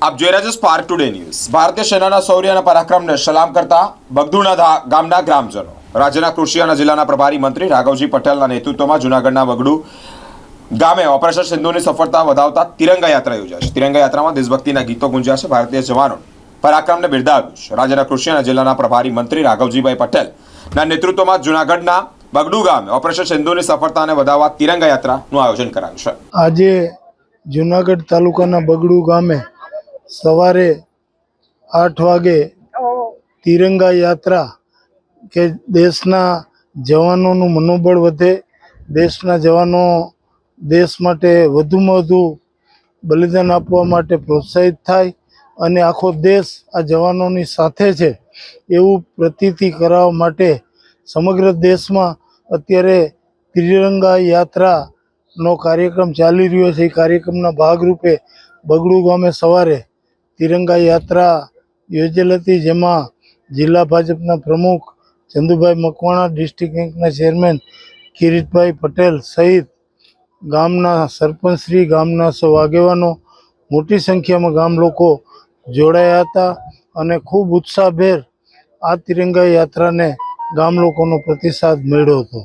આપ જોઈ રહ્યા છો સ્પાર્ક ટુડે ન્યૂઝ। ભારતીય સેનાના શૌર્ય અને પરાક્રમને સલામ કરતા બગડુના ગામના ગ્રામજનો રાજ્યના કૃષિ અને જિલ્લાના પ્રભારી મંત્રી રાઘવજી પટેલના નેતૃત્વમાં જૂનાગઢના બગડુ ગામે ઓપરેશન સિંધુની સફળતા વધાવતા તિરંગા યાત્રા યોજાશે। તિરંગા યાત્રામાં દેશભક્તિના ગીતો ગુંજાશે। ભારતીય જવાનો પરાક્રમને બિરદાવ્યું છે। રાજ્યના કૃષિ અને જિલ્લાના પ્રભારી મંત્રી રાઘવજીભાઈ પટેલના નેતૃત્વમાં જૂનાગઢના બગડુ ગામે ઓપરેશન સિંધુની સફળતાને વધાવવા તિરંગા યાત્રાનું આયોજન કરાયું છે। આજે જૂનાગઢ તાલુકાના બગડુ ગામે સવારે 8 વાગે તિરંગા યાત્રા કે દેશના જવાનોનું મનોબળ વધે, દેશના જવાનો દેશ માટે વધુમાં વધુ બલિદાન આપવા માટે પ્રોત્સાહિત થાય અને આખો દેશ આ જવાનોની સાથે છે એવું પ્રતીતિ કરાવવા માટે સમગ્ર દેશમાં અત્યારે તિરંગા યાત્રાનો કાર્યક્રમ ચાલી રહ્યો છે। એ કાર્યક્રમના ભાગરૂપે બગડુ ગામે સવારે તિરંગા યાત્રા યોજેલ હતી, જેમાં જિલ્લા ભાજપના પ્રમુખ ચંદુભાઈ મકવાણા, ડિસ્ટ્રિક્ટ બેંકના ચેરમેન કિરીટભાઈ પટેલ સહિત ગામના સરપંચશ્રી, ગામના સૌ આગેવાનો, મોટી સંખ્યામાં ગામ લોકો જોડાયા હતા અને ખૂબ ઉત્સાહભેર આ તિરંગા યાત્રાને ગામ લોકોનો પ્રતિસાદ મળ્યો હતો।